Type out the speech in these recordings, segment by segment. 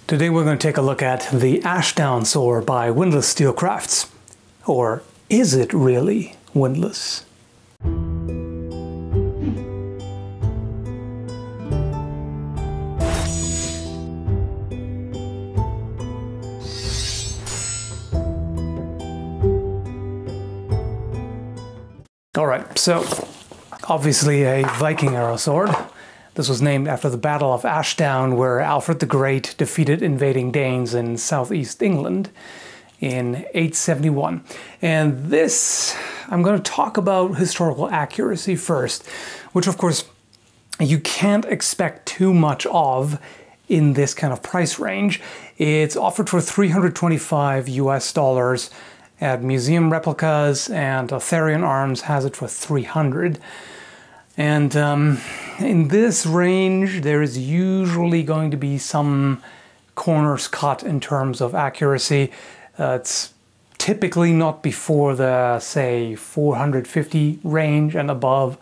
Today we're going to take a look at the Ashdown sword by Windless Steelcrafts. Or is it really windless? Alright, so obviously a Viking era sword. This was named after the Battle of Ashdown, where Alfred the Great defeated invading Danes in southeast England in 871. And this, I'm going to talk about historical accuracy first, which of course you can't expect too much of in this kind of price range. It's offered for $325 US at museum replicas, and Athenian Arms has it for $300. And in this range, there is usually going to be some corners cut in terms of accuracy. It's typically not before the, say, 450 range and above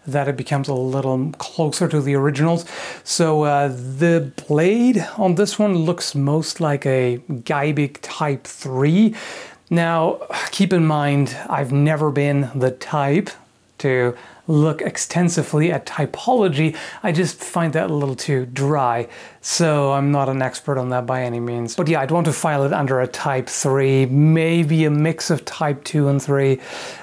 that it becomes a little closer to the originals. So the blade on this one looks most like a Gearbest Type 3. Now, keep in mind, I've never been the type to look extensively at typology. I just find that a little too dry, so I'm not an expert on that by any means. But yeah, I'd want to file it under a Type 3, maybe a mix of Type 2 and 3.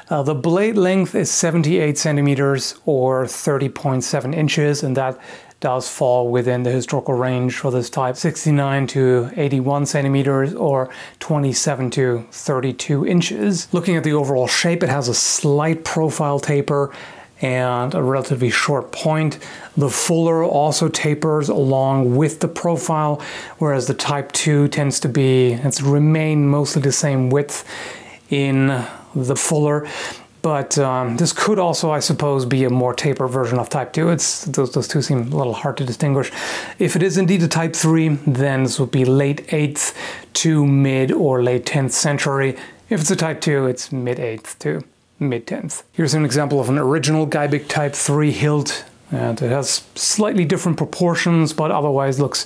The blade length is 78 centimeters or 30.7 inches, and that does fall within the historical range for this type, 69 to 81 centimeters or 27 to 32 inches. Looking at the overall shape, it has a slight profile taper and a relatively short point. The fuller also tapers along with the profile, whereas the Type 2 tends to remain mostly the same width in the fuller. But this could also, I suppose, be a more taper version of Type 2. Those two seem a little hard to distinguish. If it is indeed a Type 3, then this would be late 8th to mid or late 10th century. If it's a Type 2, it's mid 8th to mid 10th. Here's an example of an original Gearbest Type 3 hilt, and it has slightly different proportions, but otherwise looks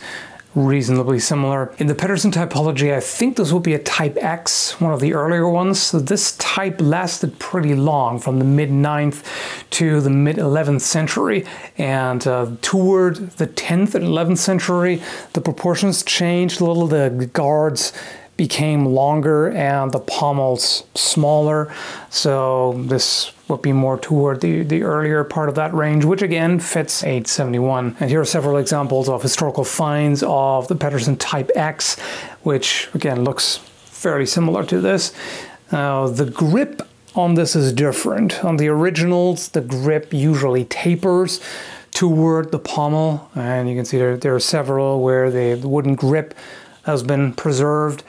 reasonably similar. In the Pedersen typology, I think this would be a Type X, one of the earlier ones. So this type lasted pretty long, from the mid-9th to the mid-11th century. And toward the 10th and 11th century, the proportions changed a little. The guards became longer and the pommels smaller. So this would be more toward the earlier part of that range, which again fits 871. And here are several examples of historical finds of the Pedersen Type X, which again looks fairly similar to this. Now the grip on this is different. On the originals, the grip usually tapers toward the pommel, and you can see there are several where the wooden grip has been preserved.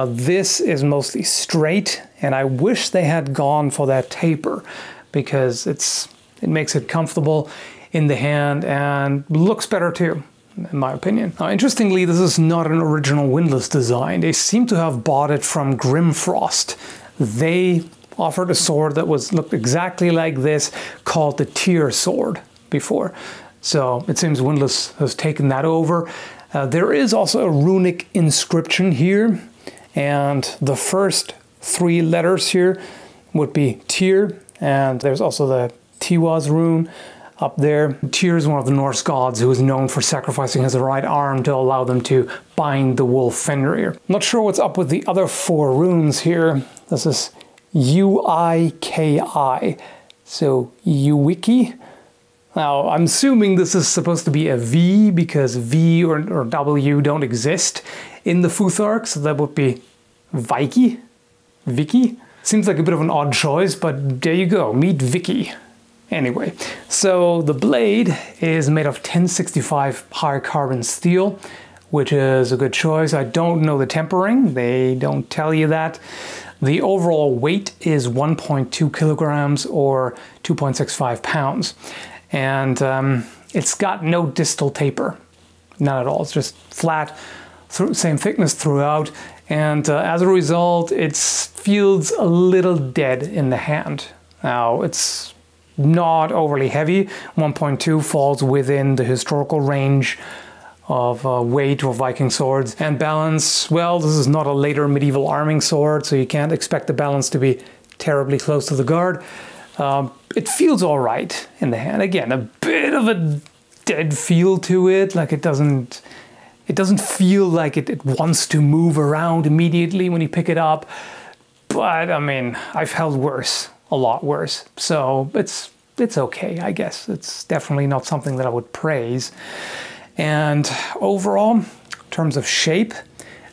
This is mostly straight, and I wish they had gone for that taper, because it makes it comfortable in the hand and looks better too, in my opinion. Now, interestingly, this is not an original Windless design. They seem to have bought it from Grimfrost. They offered a sword that looked exactly like this, called the Tear Sword before. So it seems Windless has taken that over. There is also a Runic Inscription here, and the first 3 letters here would be Tyr, and there's also the Tiwaz rune up there. Tyr is one of the Norse gods who is known for sacrificing his right arm to allow them to bind the wolf Fenrir. Not sure what's up with the other 4 runes here. This is U-I-K-I, so Uwiki. Now, I'm assuming this is supposed to be a V, because V or W don't exist in the Futhark, so that would be Vicky? Vicky? Seems like a bit of an odd choice, but there you go, meet Vicky. Anyway, so the blade is made of 1065 high carbon steel, which is a good choice. I don't know the tempering, they don't tell you that. The overall weight is 1.2 kilograms or 2.65 pounds. And it's got no distal taper, not at all. It's just flat, same thickness throughout, and as a result, it feels a little dead in the hand. Now, it's not overly heavy. 1.2 falls within the historical range of weight or Viking swords. And balance, well, this is not a later medieval arming sword, so you can't expect the balance to be terribly close to the guard. It feels all right in the hand. Again, a bit of a dead feel to it, like it doesn't feel like it wants to move around immediately when you pick it up. But I mean, I've held worse, a lot worse. So it's okay, I guess. It's definitely not something that I would praise. And overall, in terms of shape,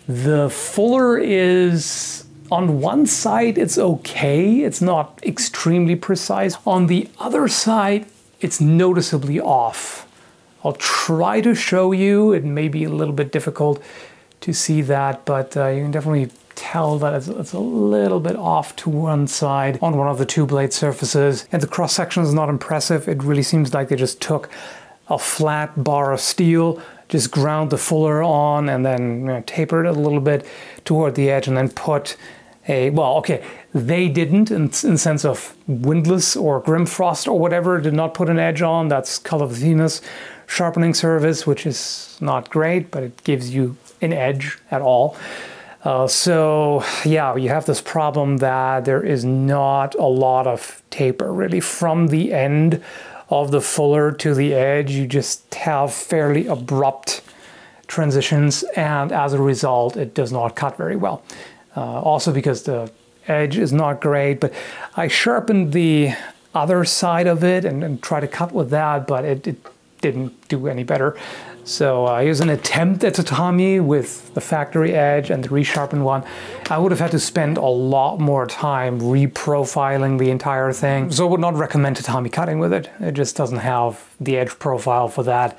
the fuller is, on one side, it's okay. It's not extremely precise. On the other side, it's noticeably off. I'll try to show you. It may be a little bit difficult to see that, but you can definitely tell that it's a little bit off to one side on one of the two blade surfaces. And the cross section is not impressive. It really seems like they just took a flat bar of steel, just ground the fuller on, and then tapered it a little bit toward the edge, and then put a, well, okay, they didn't in the sense of Windlass or Grimfrost or whatever, did not put an edge on. That's Kult of Athena's sharpening service, which is not great, but it gives you an edge at all. So yeah, you have this problem that there is not a lot of taper really from the end of the fuller to the edge. You just have fairly abrupt transitions, and as a result, it does not cut very well. Also because the edge is not great, but I sharpened the other side of it and tried to cut with that, but it didn't do any better. So I used an attempt at tatami with the factory edge and the resharpened one. I would have had to spend a lot more time reprofiling the entire thing. So I would not recommend tatami cutting with it. It just doesn't have the edge profile for that.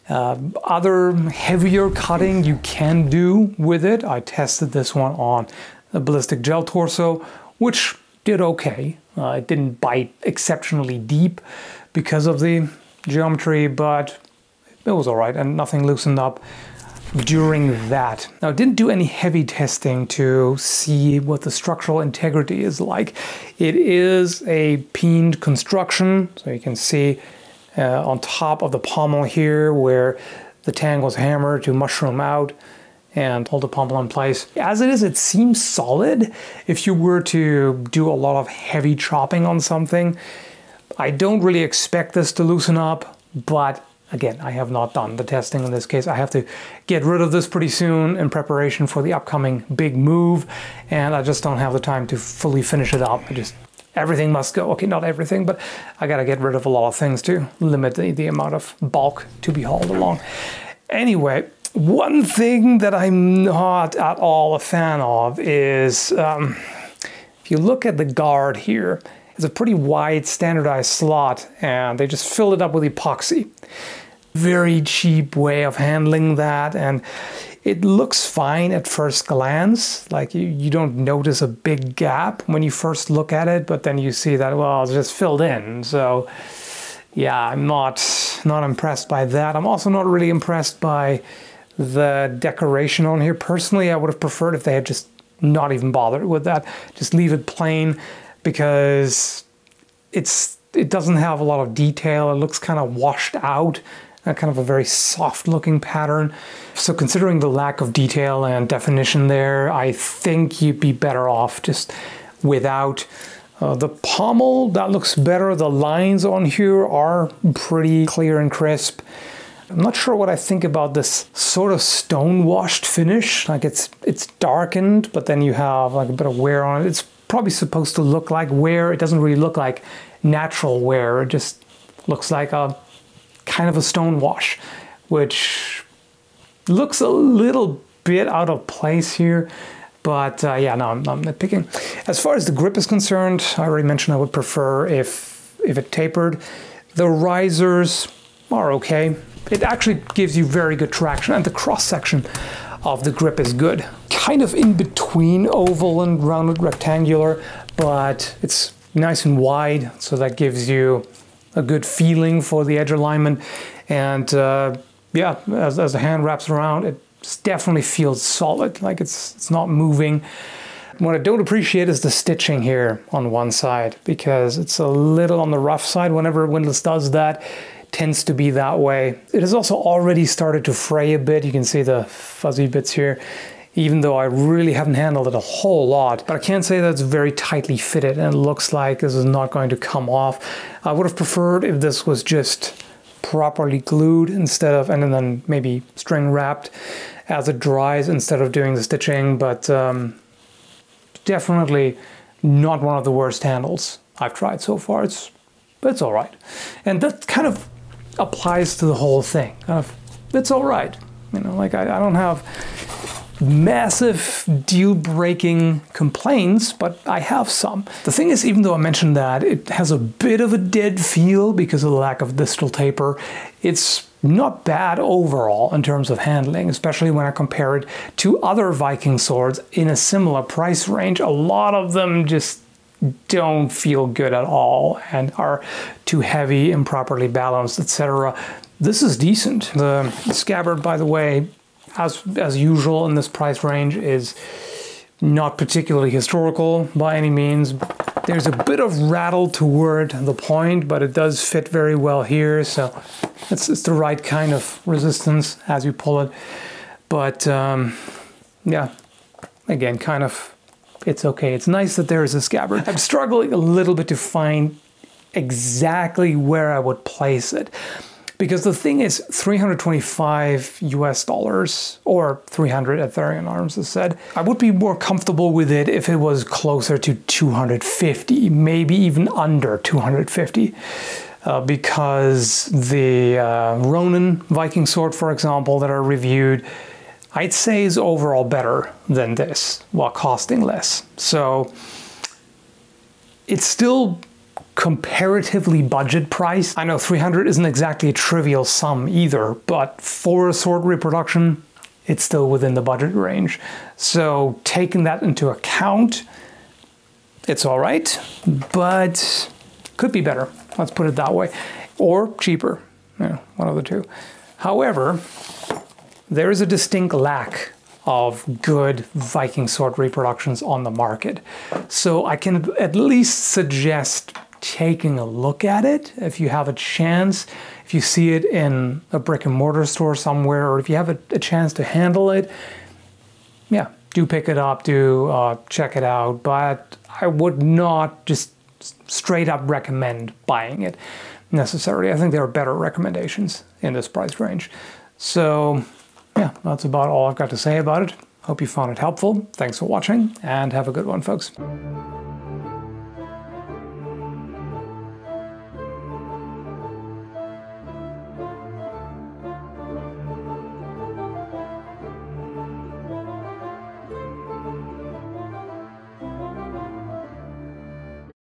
Other heavier cutting you can do with it. I tested this one on the ballistic gel torso, which did okay. It didn't bite exceptionally deep because of the geometry, but it was all right, and nothing loosened up during that. Now, I didn't do any heavy testing to see what the structural integrity is like. It is a peened construction, so you can see on top of the pommel here where the tang was hammered to mushroom out and hold the pommel in place. As it is, it seems solid. If you were to do a lot of heavy chopping on something, I don't really expect this to loosen up, but again, I have not done the testing in this case. I have to get rid of this pretty soon in preparation for the upcoming big move, and I just don't have the time to fully finish it up. Everything must go. Okay, not everything, but I gotta get rid of a lot of things to limit the amount of bulk to be hauled along. Anyway, one thing that I'm not at all a fan of is, if you look at the guard here, it's a pretty wide standardized slot, and they just filled it up with epoxy. Very cheap way of handling that, and it looks fine at first glance. Like you don't notice a big gap when you first look at it, but then you see that, well, it's just filled in. So yeah, I'm not impressed by that. I'm also not really impressed by the decoration on here. Personally, I would have preferred if they had just not even bothered with that. Just leave it plain, because it doesn't have a lot of detail. It looks kind of washed out, kind of a very soft looking pattern. So considering the lack of detail and definition there, I think you'd be better off just without. The pommel, that looks better. The lines on here are pretty clear and crisp. I'm not sure what I think about this sort of stone washed finish. Like it's darkened, but then you have like a bit of wear on it. It's probably supposed to look like wear. It doesn't really look like natural wear. It just looks like a kind of a stone wash, which looks a little bit out of place here. But yeah, no, I'm nitpicking. As far as the grip is concerned, I already mentioned I would prefer if it tapered. The risers are okay. It actually gives you very good traction, and the cross section of the grip is good. Kind of in between oval and rounded rectangular, but it's nice and wide, so that gives you a good feeling for the edge alignment. And yeah, as the hand wraps around, it definitely feels solid, like it's not moving. What I don't appreciate is the stitching here on one side, because it's a little on the rough side. Whenever Windlass does that, tends to be that way. It has also already started to fray a bit. You can see the fuzzy bits here, even though I really haven't handled it a whole lot. But I can say that it's very tightly fitted and it looks like this is not going to come off. I would have preferred if this was just properly glued instead of, and then maybe string wrapped as it dries instead of doing the stitching, but definitely not one of the worst handles I've tried so far. It's all right. And that kind of applies to the whole thing. It's all right. You know, like I don't have massive deal-breaking complaints, but I have some. The thing is, even though I mentioned that it has a bit of a dead feel because of the lack of distal taper, it's not bad overall in terms of handling, especially when I compare it to other Viking swords in a similar price range. A lot of them just don't feel good at all and are too heavy, improperly balanced, etc. This is decent. The scabbard, by the way, as usual in this price range, is not particularly historical by any means. There's a bit of rattle toward the point, but it does fit very well here, so it's the right kind of resistance as you pull it. But yeah, again, kind of, it's okay. It's nice that there is a scabbard. I'm struggling a little bit to find exactly where I would place it. Because the thing is, $325 US, or 300 at Therian Arms as said. I would be more comfortable with it if it was closer to 250, maybe even under 250. Because the Ronin Viking sword, for example, that I reviewed, I'd say is overall better than this, while costing less. So it's still comparatively budget price. I know 300 isn't exactly a trivial sum either, but for a sword reproduction, it's still within the budget range. So taking that into account, it's all right, but could be better. Let's put it that way. Or cheaper, yeah, one of the two. However, there is a distinct lack of good Viking sword reproductions on the market. So I can at least suggest taking a look at it if you have a chance, if you see it in a brick and mortar store somewhere, or if you have a chance to handle it, yeah, do pick it up, do check it out. But I would not just straight up recommend buying it necessarily. I think there are better recommendations in this price range. So yeah, that's about all I've got to say about it. Hope you found it helpful. Thanks for watching and have a good one, folks.